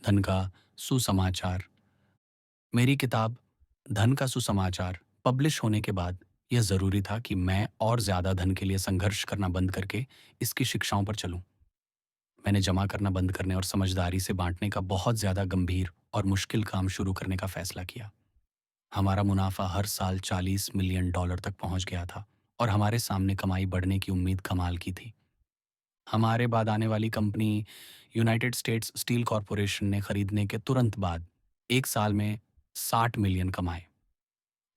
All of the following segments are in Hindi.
धन का सुसमाचार। मेरी किताब धन का सुसमाचार पब्लिश होने के बाद यह ज़रूरी था कि मैं और ज़्यादा धन के लिए संघर्ष करना बंद करके इसकी शिक्षाओं पर चलूं। मैंने जमा करना बंद करने और समझदारी से बांटने का बहुत ज़्यादा गंभीर और मुश्किल काम शुरू करने का फैसला किया। हमारा मुनाफा हर साल $40 मिलियन तक पहुंच गया था और हमारे सामने कमाई बढ़ने की उम्मीद कमाल की थी। हमारे बाद आने वाली company United states steel corporation ने खरीदने के तुरंत बाद एक साल में 60 मिलियन कमाए।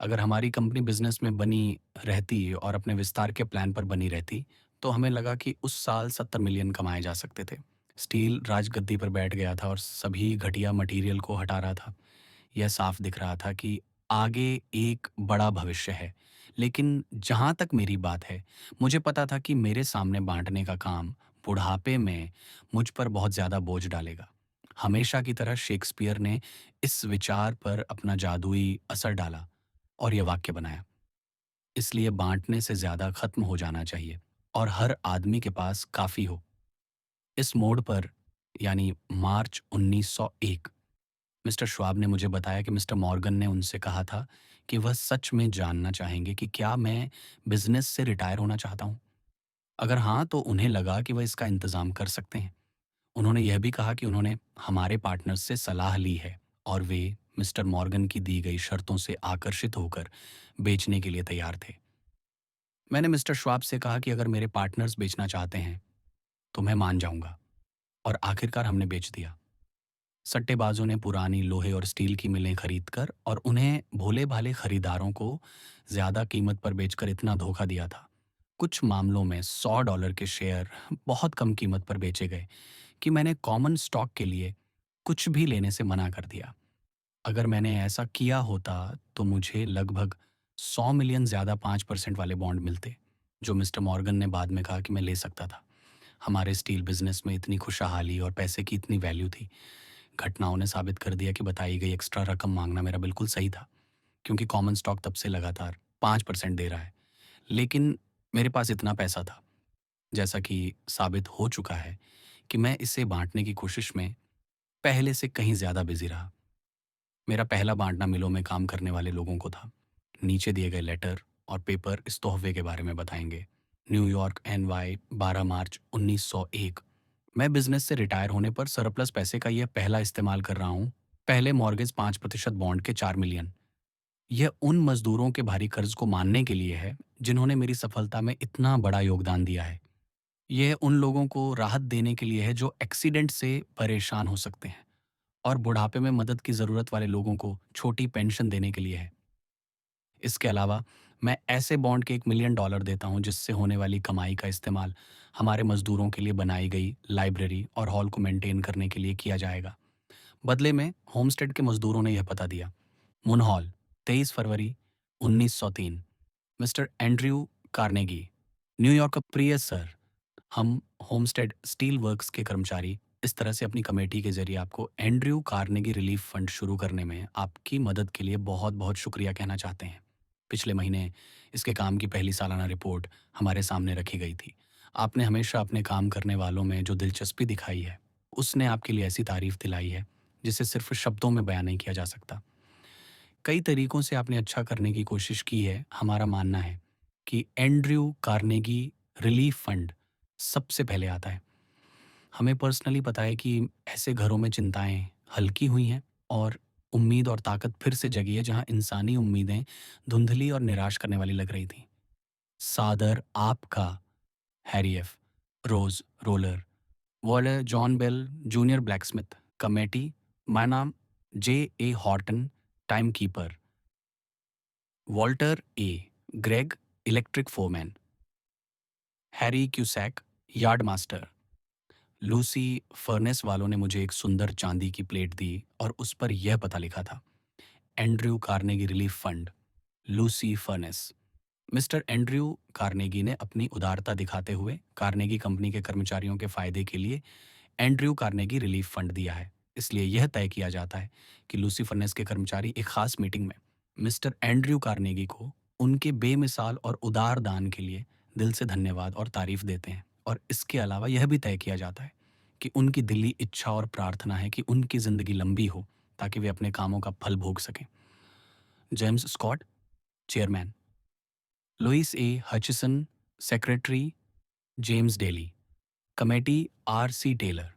अगर हमारी कंपनी बिजनेस में बनी रहती और अपने विस्तार के प्लान पर बनी रहती, तो हमें लगा कि उस साल 70 मिलियन कमाए जा सकते थे। स्टील राजगद्दी पर बैठ गया था और सभी घटिया मटेरियल को हटा रहा था। यह साफ दिख रहा था कि आगे एक बड़ा भविष्य है। लेकिन जहाँ तक मेरी बात है, मुझे पता था कि मेरे सामने बाँटने का काम बुढ़ापे में मुझ पर बहुत ज़्यादा बोझ डालेगा। हमेशा की तरह शेक्सपियर ने इस विचार पर अपना जादुई असर डाला और ये वाक्य बनाया, इसलिए बाँटने से ज़्यादा खत्म हो जाना चाहिए और हर आदमी के पास काफ़ी हो। इस मोड़ पर यानी मार्च 1901 मिस्टर श्वाब ने मुझे बताया कि मिस्टर मॉर्गन ने उनसे कहा था कि वह सच में जानना चाहेंगे कि क्या मैं बिजनेस से रिटायर होना चाहता हूँ। अगर हाँ, तो उन्हें लगा कि वह इसका इंतजाम कर सकते हैं। उन्होंने यह भी कहा कि उन्होंने हमारे पार्टनर्स से सलाह ली है और वे मिस्टर मॉर्गन की दी गई शर्तों से आकर्षित होकर बेचने के लिए तैयार थे। मैंने मिस्टर श्वाब से कहा कि अगर मेरे पार्टनर्स बेचना चाहते हैं तो मैं मान जाऊंगा, और आखिरकार हमने बेच दिया। सट्टेबाजों ने पुरानी लोहे और स्टील की मिलें खरीदकर और उन्हें भोले-भाले खरीदारों को ज़्यादा कीमत पर बेचकर इतना धोखा दिया था। कुछ मामलों में $100 के शेयर बहुत कम कीमत पर बेचे गए कि मैंने कॉमन स्टॉक के लिए कुछ भी लेने से मना कर दिया। अगर मैंने ऐसा किया होता तो मुझे लगभग 100 मिलियन ज़्यादा 5% वाले बॉन्ड मिलते, जो मिस्टर मॉर्गन ने बाद में कहा कि मैं ले सकता था। हमारे स्टील बिज़नेस में इतनी खुशहाली और पैसे की इतनी वैल्यू थी। घटनाओं ने साबित कर दिया कि बताई गई एक्स्ट्रा रकम मांगना मेरा बिल्कुल सही था, क्योंकि कॉमन स्टॉक तब से लगातार 5% दे रहा है। लेकिन मेरे पास इतना पैसा था, जैसा कि साबित हो चुका है, कि मैं इसे बांटने की कोशिश में पहले से कहीं ज़्यादा बिजी रहा। मेरा पहला बांटना मिलों में काम करने वाले लोगों को था। नीचे दिए गए लेटर और पेपर इस तोहफे के बारे में बताएंगे। न्यूयॉर्क NY 12 मार्च 1901। मैं बिजनेस से रिटायर होने पर सरप्लस पैसे का यह पहला इस्तेमाल कर रहा हूँ। पहले मॉर्गेज 5% बॉन्ड के 4 मिलियन। यह उन मजदूरों के भारी कर्ज को मानने के लिए है जिन्होंने मेरी सफलता में इतना बड़ा योगदान दिया है। यह उन लोगों को राहत देने के लिए है जो एक्सीडेंट से परेशान हो सकते हैं, और बुढ़ापे में मदद की ज़रूरत वाले लोगों को छोटी पेंशन देने के लिए है। इसके अलावा मैं ऐसे बॉन्ड के $1 मिलियन देता हूँ जिससे होने वाली कमाई का इस्तेमाल हमारे मजदूरों के लिए बनाई गई लाइब्रेरी और हॉल को मेंटेन करने के लिए किया जाएगा। बदले में होमस्टेड के मजदूरों ने यह पता दिया। मुन हॉल, 23 फरवरी 1903। मिस्टर एंड्रयू कार्नेगी, न्यूयॉर्क का प्रिय सर, हम होमस्टेड स्टील वर्क्स के कर्मचारी इस तरह से अपनी कमेटी के जरिए आपको एंड्रयू कार्नेगी रिलीफ फंड शुरू करने में आपकी मदद के लिए बहुत बहुत शुक्रिया कहना चाहते हैं। पिछले महीने इसके काम की पहली सालाना रिपोर्ट हमारे सामने रखी गई थी। आपने हमेशा अपने काम करने वालों में जो दिलचस्पी दिखाई है, उसने आपके लिए ऐसी तारीफ दिलाई है जिसे सिर्फ शब्दों में बयान नहीं किया जा सकता। कई तरीकों से आपने अच्छा करने की कोशिश की है। हमारा मानना है कि एंड्रयू कार्नेगी रिलीफ फंड सबसे पहले आता है। हमें पर्सनली पता है कि ऐसे घरों में चिंताएं हल्की हुई हैं और उम्मीद और ताकत फिर से जगी है जहां इंसानी उम्मीदें धुंधली और निराश करने वाली लग रही थीं। सादर आपका, Harry F, Rose roller, Waller John Bell junior blacksmith committee. My नाम J. A. Horton, timekeeper. Walter A Gregg, electric foreman. Harry Cusack, yardmaster. Lucy furnace वालों ने मुझे एक सुंदर चांदी की प्लेट दी और उस पर यह पता लिखा था, Andrew Carnegie relief fund, Lucy furnace. Mister Andrew Carnegie ने अपनी उदारता दिखाते हुए कार्नेगी कंपनी के कर्मचारियों के फायदे के लिए एंड्रयू कार्नेगी रिलीफ फंड दिया है। इसलिए यह तय किया जाता है कि लूसी फर्नेस के कर्मचारी एक खास मीटिंग में मिस्टर एंड्रयू कार्नेगी को उनके बेमिसाल और उदार दान के लिए दिल से धन्यवाद और तारीफ देते हैं, और इसके अलावा यह भी तय किया जाता है कि उनकी दिली इच्छा और प्रार्थना है कि उनकी ज़िंदगी लंबी हो ताकि वे अपने कामों का फल भोग सकें। James Scott, chairman. Louis A Hutchison, secretary. James Daly, committee. R C Taylor,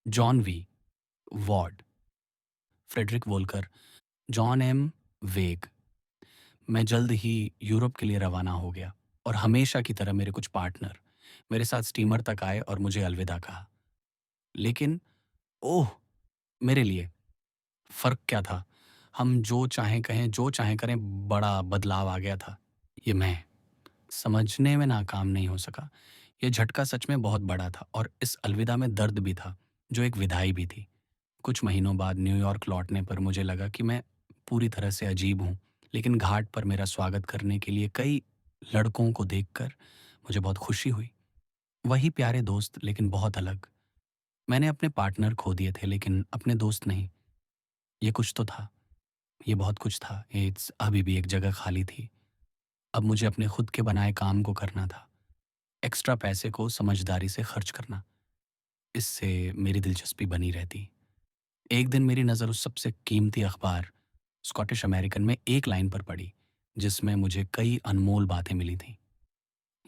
John V, Ward. Frederick Volker, John M Wegg. मैं जल्द ही यूरोप के लिए रवाना हो गया और हमेशा की तरह मेरे कुछ पार्टनर मेरे साथ स्टीमर तक आए और मुझे अलविदा कहा। लेकिन ओह! मेरे लिए फ़र्क क्या था? हम जो चाहें कहें, जो चाहें करें, बड़ा बदलाव आ गया था। ये मैं समझने में नाकाम नहीं हो सका। ये झटका सच में बहुत बड़ा था और इस अलविदा में दर्द भी था, जो एक विदाई भी थी। कुछ महीनों बाद न्यूयॉर्क लौटने पर मुझे लगा कि मैं पूरी तरह से अजीब हूँ, लेकिन घाट पर मेरा स्वागत करने के लिए कई लड़कों को देखकर मुझे बहुत खुशी हुई। वही प्यारे दोस्त, लेकिन बहुत अलग। मैंने अपने पार्टनर खो दिए थे, लेकिन अपने दोस्त नहीं। ये कुछ तो था, ये बहुत कुछ था। एड्स अभी भी एक जगह खाली थी। अब मुझे अपने खुद के बनाए काम को करना था, एक्स्ट्रा पैसे को समझदारी से खर्च करना। इससे मेरी दिलचस्पी बनी रहती। एक दिन मेरी नज़र उस सबसे कीमती अखबार स्कॉटिश अमेरिकन में एक लाइन पर पड़ी, जिसमें मुझे कई अनमोल बातें मिली थीं।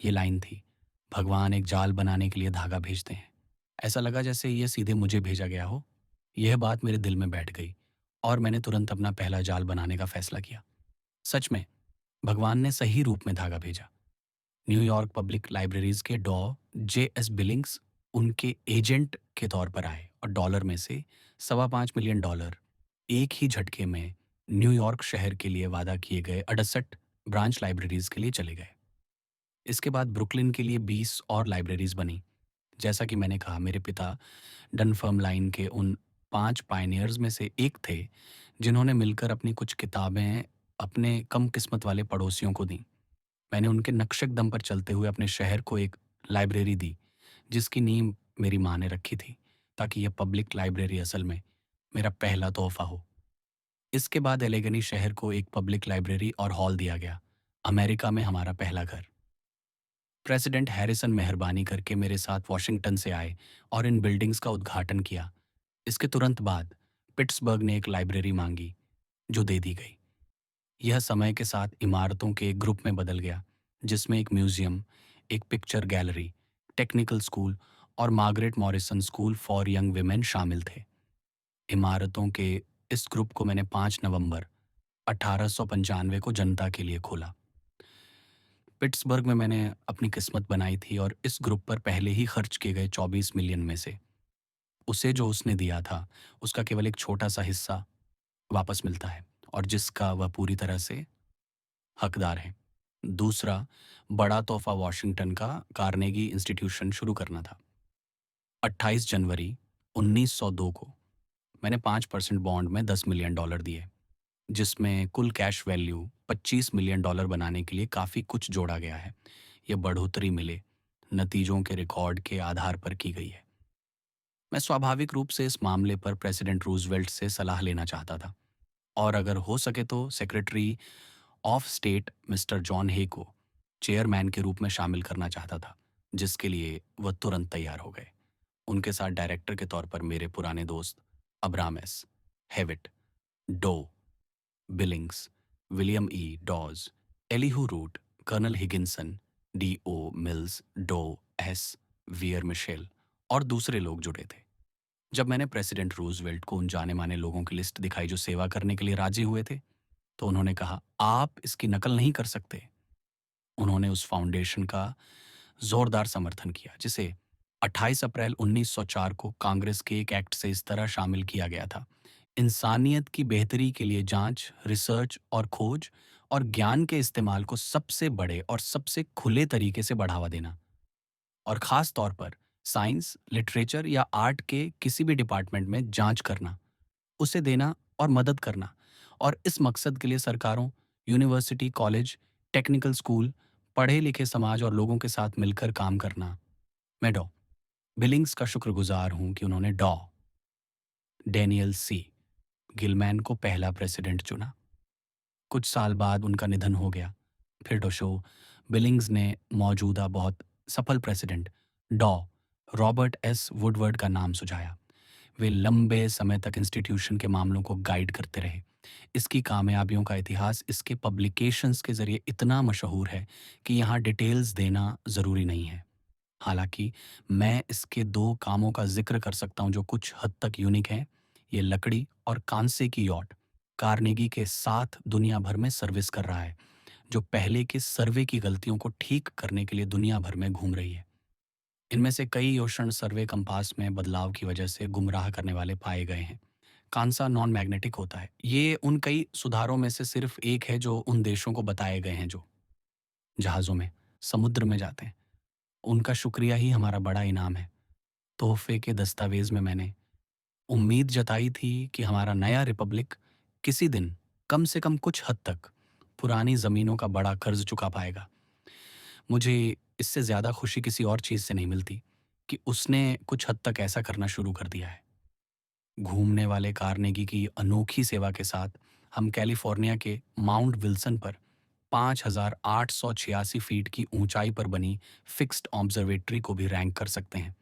ये लाइन थी, भगवान एक जाल बनाने के लिए धागा भेजते हैं। ऐसा लगा जैसे ये सीधे मुझे भेजा गया हो। यह बात मेरे दिल में बैठ गई और मैंने तुरंत अपना पहला जाल बनाने का फैसला किया। सच में, भगवान ने सही रूप में धागा भेजा। न्यूयॉर्क पब्लिक लाइब्रेरीज के डॉ जे एस बिलिंग्स उनके एजेंट के तौर पर आए और डॉलर में से $5.25 मिलियन एक ही झटके में न्यूयॉर्क शहर के लिए वादा किए गए 68 ब्रांच लाइब्रेरीज के लिए चले गए। इसके बाद ब्रुकलिन के लिए 20 और लाइब्रेरीज बनी। जैसा कि मैंने कहा, मेरे पिता डनफर्म लाइन के उन 5 पायनियर्स में से एक थे, जिन्होंने मिलकर अपनी कुछ किताबें अपने कम किस्मत वाले पड़ोसियों को दी। मैंने उनके नक्शे-क़दम पर चलते हुए अपने शहर को एक लाइब्रेरी दी, जिसकी नींव मेरी माँ ने रखी थी, ताकि यह पब्लिक लाइब्रेरी असल में मेरा पहला तोहफ़ा हो। इसके बाद एलेगनी शहर को एक पब्लिक लाइब्रेरी और हॉल दिया गया, अमेरिका में हमारा पहला घर। प्रेसिडेंट हैरिसन मेहरबानी करके मेरे साथ वॉशिंगटन से आए और इन बिल्डिंग्स का उद्घाटन किया। इसके तुरंत बाद पिट्सबर्ग ने एक लाइब्रेरी मांगी, जो दे दी गई। यह समय के साथ इमारतों के एक ग्रुप में बदल गया, जिसमें एक म्यूजियम, एक पिक्चर गैलरी, टेक्निकल स्कूल और Margaret Morrison school for young women शामिल थे। इमारतों के इस ग्रुप को मैंने 5 नवंबर 1895 को जनता के लिए खोला। पिट्सबर्ग में मैंने अपनी किस्मत बनाई थी और इस ग्रुप पर पहले ही खर्च किए गए 24 मिलियन में से उसे जो उसने दिया था, उसका केवल एक छोटा सा हिस्सा वापस मिलता है, और जिसका वह पूरी तरह से हकदार है। दूसरा बड़ा तोहफा वाशिंगटन का कार्नेगी इंस्टीट्यूशन शुरू करना था। 28 जनवरी 1902 को मैंने 5% बॉन्ड में $10 मिलियन दिए, जिसमें कुल कैश वैल्यू $25 मिलियन बनाने के लिए काफ़ी कुछ जोड़ा गया है। यह बढ़ोतरी मिले नतीजों के रिकॉर्ड के आधार पर की गई है। मैं स्वाभाविक रूप से इस मामले पर प्रेसिडेंट रूजवेल्ट से सलाह लेना चाहता था, और अगर हो सके तो secretary of state mister John Hay को चेयरमैन के रूप में शामिल करना चाहता था, जिसके लिए वह तुरंत तैयार हो गए। उनके साथ डायरेक्टर के तौर पर मेरे पुराने दोस्त Abram S Hewitt, Dr Billings, William E Dodge, Elihu Root, colonel Higginson, D O Mills, Dr S Weir Mitchell और दूसरे लोग जुड़े थे। जब मैंने प्रेसिडेंट रूजवेल्ट को उन जाने माने लोगों की लिस्ट दिखाई जो सेवा करने के लिए राजी हुए थे, तो उन्होंने कहा, आप इसकी नकल नहीं कर सकते। उन्होंने उस फाउंडेशन का जोरदार समर्थन किया, जिसे 28 अप्रैल 1904 को कांग्रेस के एक एक्ट से इस तरह शामिल किया गया था: इंसानियत की बेहतरी के लिए जांच, रिसर्च और खोज और ज्ञान के इस्तेमाल को सबसे बड़े और सबसे खुले तरीके से बढ़ावा देना, और खास तौर पर साइंस, लिटरेचर या आर्ट के किसी भी डिपार्टमेंट में जांच करना, उसे देना और मदद करना, और इस मकसद के लिए सरकारों, यूनिवर्सिटी, कॉलेज, टेक्निकल स्कूल, पढ़े लिखे समाज और लोगों के साथ मिलकर काम करना। मैं डॉ बिलिंग्स का शुक्रगुजार हूं कि उन्होंने डॉ डैनियल सी गिलमैन को पहला प्रेसिडेंट चुना। कुछ साल बाद उनका निधन हो गया। फिर डॉ बिलिंग्स ने मौजूदा बहुत सफल प्रेसिडेंट डॉ रॉबर्ट एस वुडवर्ड का नाम सुझाया। वे लंबे समय तक इंस्टीट्यूशन के मामलों को गाइड करते रहे। इसकी कामयाबियों का इतिहास इसके पब्लिकेशंस के ज़रिए इतना मशहूर है कि यहाँ डिटेल्स देना ज़रूरी नहीं है। हालाँकि मैं इसके 2 कामों का ज़िक्र कर सकता हूँ जो कुछ हद तक यूनिक हैं। ये लकड़ी और कांसे की यॉट कार्नेगी के साथ दुनिया भर में सर्विस कर रहा है, जो पहले के सर्वे की गलतियों को ठीक करने के लिए दुनिया भर में घूम रही है। इनमें से कई ओशन सर्वे कंपास में बदलाव की वजह से गुमराह करने वाले पाए गए हैं। कांसा नॉन मैग्नेटिक होता है। ये उन कई सुधारों में से सिर्फ एक है जो उन देशों को बताए गए हैं जो जहाज़ों में, समुद्र में जाते हैं। उनका शुक्रिया ही हमारा बड़ा इनाम है। तोहफ़े के दस्तावेज़ में मैंने उम्मीद जताई थी कि हमारा नया रिपब्लिक किसी दिन कम से कम कुछ हद तक पुरानी ज़मीनों का बड़ा कर्ज़ चुका पाएगा। मुझे इससे ज़्यादा खुशी किसी और चीज़ से नहीं मिलती कि उसने कुछ हद तक ऐसा करना शुरू कर दिया है। घूमने वाले कार्नेगी की अनोखी सेवा के साथ हम कैलिफ़ोर्निया के माउंट विल्सन पर 5,886 फीट की ऊंचाई पर बनी फिक्स्ड ऑब्जर्वेटरी को भी रैंक कर सकते हैं।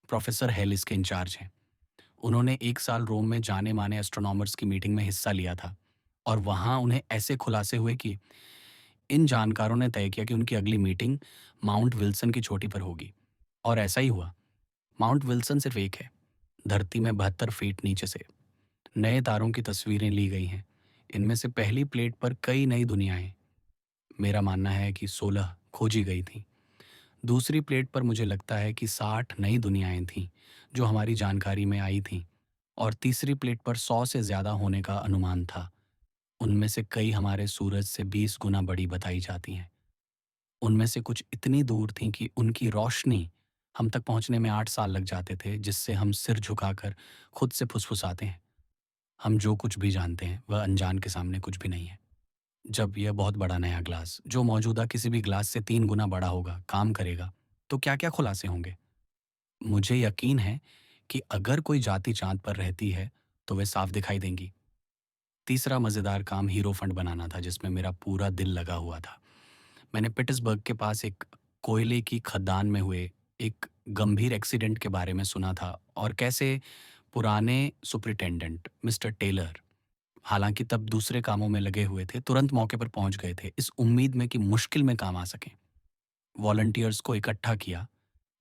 प्रोफेसर हेल इसके इंचार्ज हैं। उन्होंने 1 साल रोम में जाने-माने एस्ट्रोनॉमर्स की मीटिंग में हिस्सा लिया था और वहाँ उन्हें ऐसे खुलासे हुए कि इन जानकारों ने तय किया कि उनकी अगली मीटिंग माउंट विल्सन की चोटी पर होगी। और ऐसा ही हुआ। माउंट विल्सन सिर्फ एक है, धरती में 72 फीट नीचे से। नए तारों की तस्वीरें ली गई हैं। इनमें से पहली प्लेट पर कई नई दुनियाएं, मेरा मानना है कि 16 खोजी गई थीं। दूसरी प्लेट पर मुझे लगता है कि 60 नई दुनियाएं थीं जो हमारी जानकारी में आई थीं, और तीसरी प्लेट पर 100 से ज़्यादा होने का अनुमान था। उनमें से कई हमारे सूरज से 20 गुना बड़ी बताई जाती हैं। उनमें से कुछ इतनी दूर थीं कि उनकी रोशनी हम तक पहुंचने में 8 साल लग जाते थे, जिससे हम सिर झुकाकर खुद से फुसफुसाते हैं। हम जो कुछ भी जानते हैं वह अनजान के सामने कुछ भी नहीं है। जब यह बहुत बड़ा नया ग्लास, जो मौजूदा किसी भी ग्लास से 3 गुना बड़ा होगा, काम करेगा, तो क्या-क्या खुलासे होंगे? मुझे यकीन है कि अगर कोई जाति चाँद पर रहती है, तो वे साफ दिखाई देंगी। तीसरा मज़ेदार काम हीरो फंड बनाना था, जिसमें मेरा पूरा दिल लगा हुआ था। मैंने पिट्सबर्ग के पास एक कोयले की खदान में हुए एक गंभीर एक्सीडेंट के बारे में सुना था, और कैसे पुराने सुपरिटेंडेंट मिस्टर टेलर, हालांकि तब दूसरे कामों में लगे हुए थे, तुरंत मौके पर पहुंच गए थे, इस उम्मीद में कि मुश्किल में काम आ सकें। वॉलंटियर्स को इकट्ठा किया,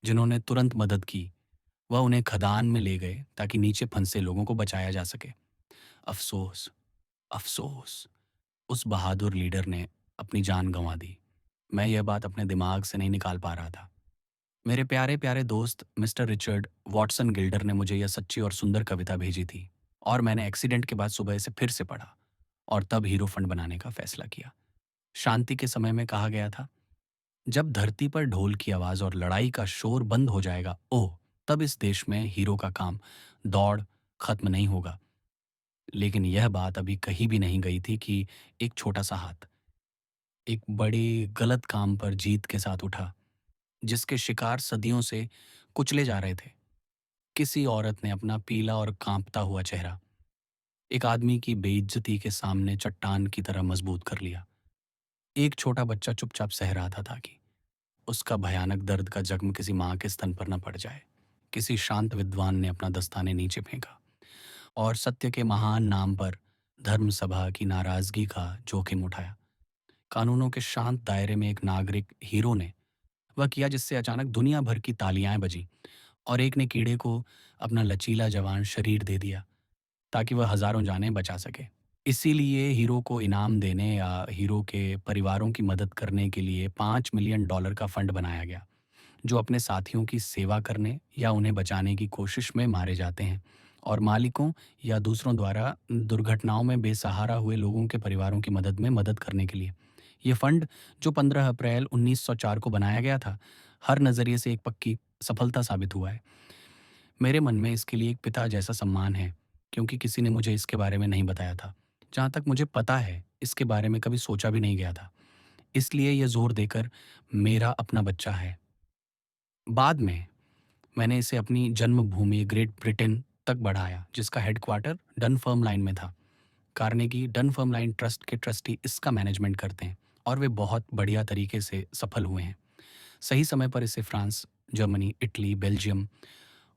जिन्होंने तुरंत मदद की। वह उन्हें खदान में ले गए ताकि नीचे फंसे लोगों को बचाया जा सके। अफसोस, अफसोस, उस बहादुर लीडर ने अपनी जान गंवा दी। मैं यह बात अपने दिमाग से नहीं निकाल पा रहा था। मेरे प्यारे प्यारे दोस्त मिस्टर रिचर्ड वॉटसन गिल्डर ने मुझे यह सच्ची और सुंदर कविता भेजी थी, और मैंने एक्सीडेंट के बाद सुबह इसे फिर से पढ़ा और तब हीरो फंड बनाने का फैसला किया। शांति के समय में कहा गया था, जब धरती पर ढोल की आवाज और लड़ाई का शोर बंद हो जाएगा, ओह, तब इस देश में हीरो का काम, दौड़ खत्म नहीं होगा। लेकिन यह बात अभी कहीं भी नहीं गई थी कि एक छोटा सा हाथ एक बड़े गलत काम पर जीत के साथ उठा, जिसके शिकार सदियों से कुचले जा रहे थे। किसी औरत ने अपना पीला और कांपता हुआ चेहरा एक आदमी की बेइज्जती के सामने चट्टान की तरह मजबूत कर लिया। एक छोटा बच्चा चुपचाप सह रहा था ताकि उसका भयानक दर्द का जख्म किसी माँ के स्तन पर न पड़ जाए। किसी शांत विद्वान ने अपना दस्ताने नीचे फेंका और सत्य के महान नाम पर धर्म सभा की नाराजगी का जोखिम उठाया। कानूनों के शांत दायरे में एक नागरिक हीरो ने वह किया जिससे अचानक दुनिया भर की तालियां बजीं, और एक ने कीड़े को अपना लचीला जवान शरीर दे दिया ताकि वह हजारों जानें बचा सके। इसीलिए हीरो को इनाम देने या हीरो के परिवारों की मदद करने के लिए $5 मिलियन का फंड बनाया गया, जो अपने साथियों की सेवा करने या उन्हें बचाने की कोशिश में मारे जाते हैं, और मालिकों या दूसरों द्वारा दुर्घटनाओं में बेसहारा हुए लोगों के परिवारों की मदद करने के लिए। ये फंड, जो 15 अप्रैल 1904 को बनाया गया था, हर नज़रिए से एक पक्की सफलता साबित हुआ है। मेरे मन में इसके लिए एक पिता जैसा सम्मान है, क्योंकि किसी ने मुझे इसके बारे में नहीं बताया था। जहाँ तक मुझे पता है, इसके बारे में कभी सोचा भी नहीं गया था। इसलिए ये ज़ोर देकर मेरा अपना बच्चा है। बाद में मैंने इसे अपनी जन्मभूमि ग्रेट ब्रिटेन तक बढ़ाया, जिसका हेडक्वार्टर डनफर्मलाइन में था। कार्नेगी डनफर्मलाइन ट्रस्ट के ट्रस्टी इसका मैनेजमेंट करते हैं, और वे बहुत बढ़िया तरीके से सफल हुए हैं। सही समय पर इसे France Germany, Italy, Belgium,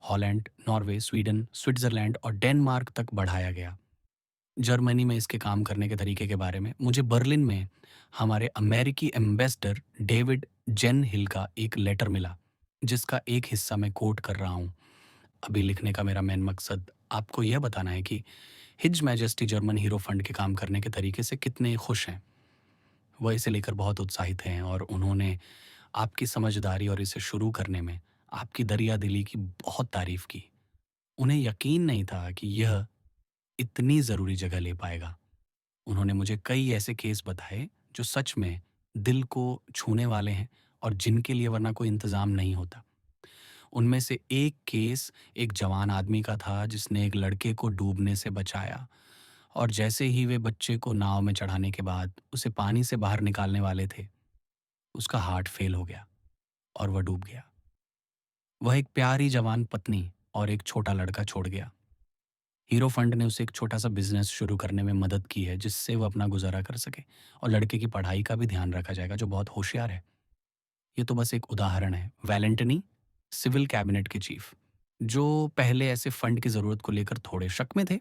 Holland, Norway, Sweden, Switzerland और डेनमार्क तक बढ़ाया गया। जर्मनी में इसके काम करने के तरीके के बारे में मुझे बर्लिन में हमारे अमेरिकी एम्बेसडर डेविड जेन हिल का एक लेटर मिला, जिसका एक हिस्सा मैं कोट कर रहा हूँ। अभी लिखने का मेरा मेन मकसद आपको यह बताना है कि his majesty German hero fund के काम करने के तरीके से कितने खुश हैं। वह इसे लेकर बहुत उत्साहित हैं और उन्होंने आपकी समझदारी और इसे शुरू करने में आपकी दरिया दिली की बहुत तारीफ की। उन्हें यकीन नहीं था कि यह इतनी ज़रूरी जगह ले पाएगा। उन्होंने मुझे कई ऐसे केस बताए जो सच में दिल को छूने वाले हैं और जिनके लिए वरना कोई इंतज़ाम नहीं होता। उनमें से एक केस एक जवान आदमी का था जिसने एक लड़के को डूबने से बचाया, और जैसे ही वे बच्चे को नाव में चढ़ाने के बाद उसे पानी से बाहर निकालने वाले थे, उसका हार्ट फेल हो गया और वह डूब गया। वह एक प्यारी जवान पत्नी और एक छोटा लड़का छोड़ गया। हीरो फंड ने उसे एक छोटा-सा बिज़नेस शुरू करने में मदद की है, जिससे वो अपना गुज़ारा कर सके और लड़के की पढ़ाई का भी ध्यान रखा जाएगा, जो बहुत होशियार है। ये तो बस एक उदाहरण है। वैलेंटिनी, सिविल कैबिनेट के चीफ, जो पहले ऐसे फंड की ज़रूरत को लेकर थोड़े शक में थे,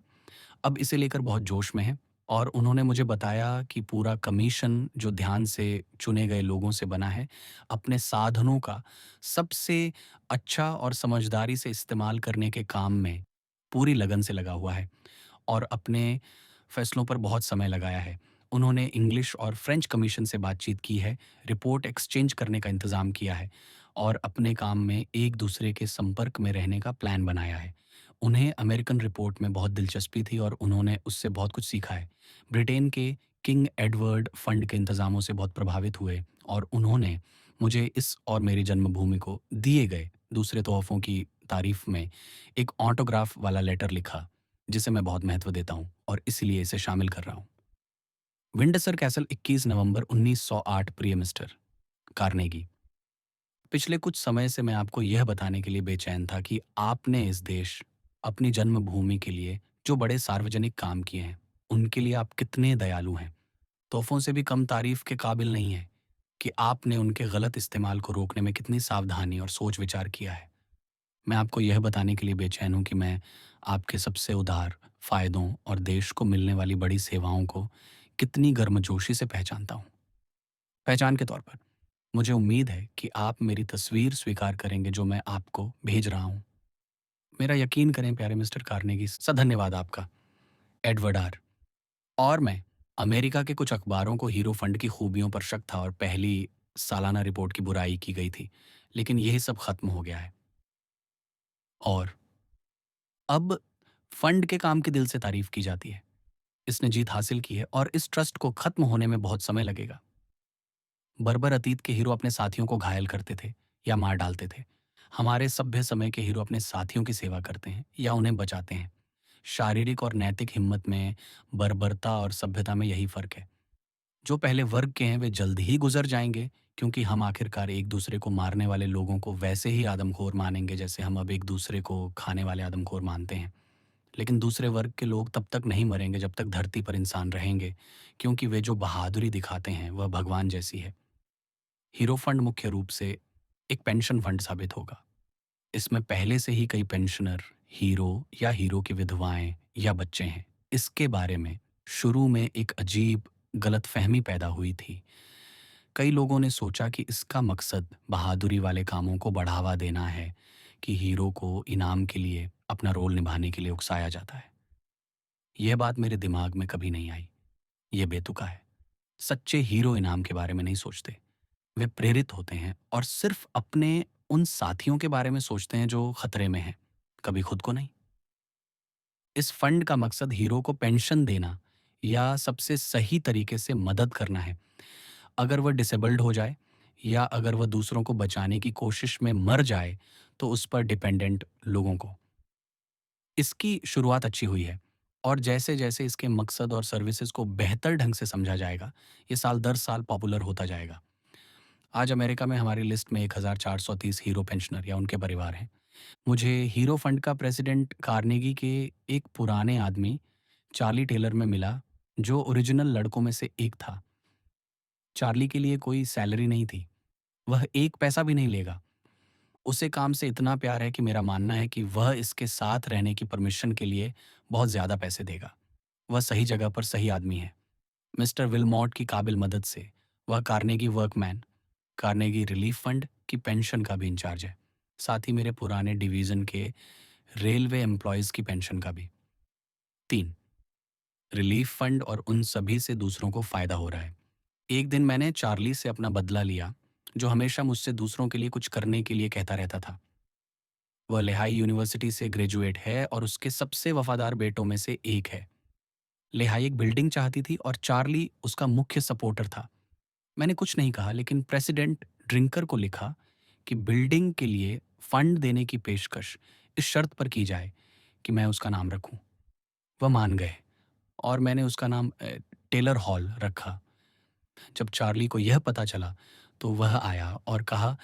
अब इसे लेकर बहुत जोश में हैं, और उन्होंने मुझे बताया कि पूरा कमीशन जो ध्यान से चुने गए लोगों से बना है, अपने साधनों का सबसे अच्छा और समझदारी से इस्तेमाल करने के काम में पूरी लगन से लगा हुआ है और अपने फैसलों पर बहुत समय लगाया है। उन्होंने इंग्लिश और फ्रेंच कमीशन से बातचीत की है, रिपोर्ट एक्सचेंज करने का इंतज़ाम किया है और अपने काम में एक-दूसरे के संपर्क में रहने का प्लान बनाया है। उन्हें अमेरिकन रिपोर्ट में बहुत दिलचस्पी थी और उन्होंने उससे बहुत कुछ सीखा है। ब्रिटेन के किंग एडवर्ड फंड के इंतज़ामों से बहुत प्रभावित हुए और उन्होंने मुझे इस और मेरी जन्मभूमि को दिए गए दूसरे तोहफ़ों की तारीफ़ में एक ऑटोग्राफ वाला लेटर लिखा, जिसे मैं बहुत महत्व देता हूँ और इसलिए इसे शामिल कर रहा हूँ। विंडसर कैसल 21 नवंबर 1908। प्रिय मिस्टर कार्नेगी, पिछले कुछ समय से मैं आपको यह बताने के लिए बेचैन था कि आपने इस देश, अपनी जन्मभूमि के लिए जो बड़े सार्वजनिक काम किए हैं, उनके लिए आप कितने दयालु हैं। तोहफ़ों से भी कम तारीफ़ के काबिल नहीं है कि आपने उनके गलत इस्तेमाल को रोकने में कितनी सावधानी और सोच विचार किया है। मैं आपको यह बताने के लिए बेचैन हूँ कि मैं आपके सबसे उदार फ़ायदों और देश को मिलने वाली बड़ी सेवाओं को कितनी गर्मजोशी से पहचानता हूँ। पहचान के तौर पर, मुझे उम्मीद है कि आप मेरी तस्वीर स्वीकार करेंगे जो मैं आपको भेज रहा हूँ। मेरा यकीन करें प्यारे मिस्टर कार्नेगी, धन्यवाद आपका। Edward R. और मैं अमेरिका के कुछ अखबारों को हीरो फंड की खूबियों पर शक था और पहली सालाना रिपोर्ट की बुराई की गई थी, लेकिन यही सब खत्म हो गया है। और अब फंड के काम की दिल से तारीफ की जाती है। इसने जीत हासिल की है और इस ट्रस्ट को खत्म होने में बहुत समय लगेगा। बर्बर अतीत के हीरो अपने साथियों को घायल करते थे या मार डालते थे। हमारे सभ्य समय के हीरो अपने साथियों की सेवा करते हैं या उन्हें बचाते हैं। शारीरिक और नैतिक हिम्मत में, बर्बरता और सभ्यता में यही फर्क है। जो पहले वर्ग के हैं वे जल्द ही गुजर जाएंगे, क्योंकि हम आखिरकार एक दूसरे को मारने वाले लोगों को वैसे ही आदमखोर मानेंगे जैसे हम अब एक दूसरे को खाने वाले आदमखोर मानते हैं। लेकिन दूसरे वर्ग के लोग तब तक नहीं मरेंगे जब तक धरती पर इंसान रहेंगे, क्योंकि वे जो बहादुरी दिखाते हैं वह भगवान जैसी है। हीरो फंड मुख्य रूप से एक पेंशन फंड साबित होगा। इसमें पहले से ही कई पेंशनर, हीरो या हीरो की विधवाएं या बच्चे हैं। इसके बारे में शुरू में एक अजीब गलतफहमी पैदा हुई थी। कई लोगों ने सोचा कि इसका मकसद बहादुरी वाले कामों को बढ़ावा देना है, कि हीरो को इनाम के लिए अपना रोल निभाने के लिए उकसाया जाता है। यह बात मेरे दिमाग में कभी नहीं आई। यह बेतुका है। सच्चे हीरो इनाम के बारे में नहीं सोचते। वे प्रेरित होते हैं और सिर्फ अपने उन साथियों के बारे में सोचते हैं जो खतरे में हैं, कभी खुद को नहीं। इस फंड का मकसद हीरो को पेंशन देना या सबसे सही तरीके से मदद करना है। अगर वह डिसेबल्ड हो जाए या अगर वह दूसरों को बचाने की कोशिश में मर जाए, तो उस पर डिपेंडेंट लोगों को। इसकी शुरुआत अच्छी हुई है और जैसे-जैसे इसके मकसद और सर्विसेज को बेहतर ढंग से समझा जाएगा, ये साल दर साल पॉपुलर होता जाएगा। आज अमेरिका में हमारी लिस्ट में 1430 हीरो पेंशनर या उनके परिवार हैं। मुझे हीरो फंड का प्रेसिडेंट कार्नेगी के एक पुराने आदमी चार्ली टेलर में मिला, जो ओरिजिनल लड़कों में से एक था। चार्ली के लिए कोई सैलरी नहीं थी। वह एक पैसा भी नहीं लेगा। उसे काम से इतना प्यार है कि मेरा मानना है कि वह इसके साथ रहने की परमिशन के लिए बहुत ज़्यादा पैसे देगा। वह सही जगह पर सही आदमी है। मिस्टर विलमॉट की काबिल मदद से वह Carnegie workman, Carnegie relief fund की पेंशन का भी इंचार्ज है। साथ ही मेरे पुराने डिवीज़न के रेलवे एम्प्लॉयज़ की पेंशन का भी। 3, रिलीफ फंड और उन सभी से दूसरों को फ़ायदा हो रहा है। एक दिन मैंने चार्ली से अपना बदला लिया, जो हमेशा मुझसे दूसरों के लिए कुछ करने के लिए कहता रहता था। वह लेहाई यूनिवर्सिटी से ग्रेजुएट है और उसके सबसे वफ़ादार बेटों में से एक है। लेहाई एक बिल्डिंग चाहती थी और चार्ली उसका मुख्य सपोर्टर था। मैंने कुछ नहीं कहा, लेकिन प्रेसिडेंट ड्रिंकर को लिखा कि बिल्डिंग के लिए फंड देने की पेशकश इस शर्त पर की जाए कि मैं उसका नाम रखूं। वह मान गए और मैंने उसका नाम टेलर हॉल रखा। जब चार्ली को यह पता चला तो वह आया और कहा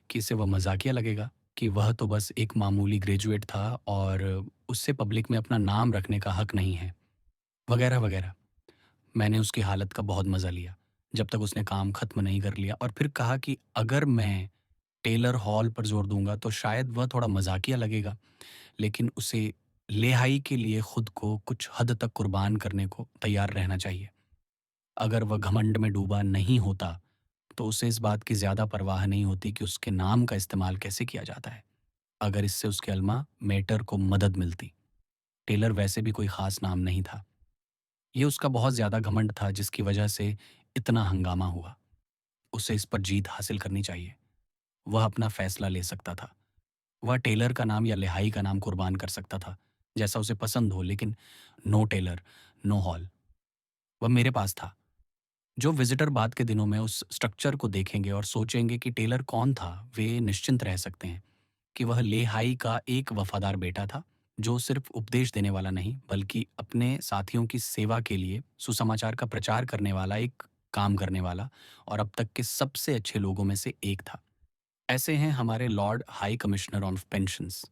कि इसे वह मजाकिया लगेगा, कि वह तो बस एक मामूली ग्रेजुएट था और उससे पब्लिक में अपना नाम रखने का हक नहीं है, वगैरह वगैरह। मैंने उसकी हालत का बहुत मज़ा लिया जब तक उसने काम खत्म नहीं कर लिया, और फिर कहा कि अगर मैं टेलर हॉल पर जोर दूंगा तो शायद वह थोड़ा मजाकिया लगेगा, लेकिन उसे लेहाई के लिए खुद को कुछ हद तक कुर्बान करने को तैयार रहना चाहिए। अगर वह घमंड में डूबा नहीं होता तो उसे इस बात की ज़्यादा परवाह नहीं होती कि उसके नाम का इस्तेमाल कैसे किया जाता है, अगर इससे उसके अल्मा मेटर को मदद मिलती। टेलर वैसे भी कोई ख़ास नाम नहीं था। ये उसका बहुत ज़्यादा घमंड था जिसकी वजह से इतना हंगामा हुआ। उसे इस पर जीत हासिल करनी चाहिए। वह अपना फ़ैसला ले सकता था। वह टेलर का नाम या लिहाई का नाम कुर्बान कर सकता था, जैसा उसे पसंद हो, लेकिन नो टेलर, नो हॉल। वह मेरे पास था। जो विज़िटर बाद के दिनों में उस स्ट्रक्चर को देखेंगे और सोचेंगे कि टेलर कौन था, वे निश्चिंत रह सकते हैं कि वह लेहाई का एक वफ़ादार बेटा था, जो सिर्फ़ उपदेश देने वाला नहीं, बल्कि अपने साथियों की सेवा के लिए सुसमाचार का प्रचार करने वाला एक काम करने वाला और अब तक के सबसे अच्छे लोगों में से एक था। ऐसे हैं हमारे Lord high commissioner of pensions.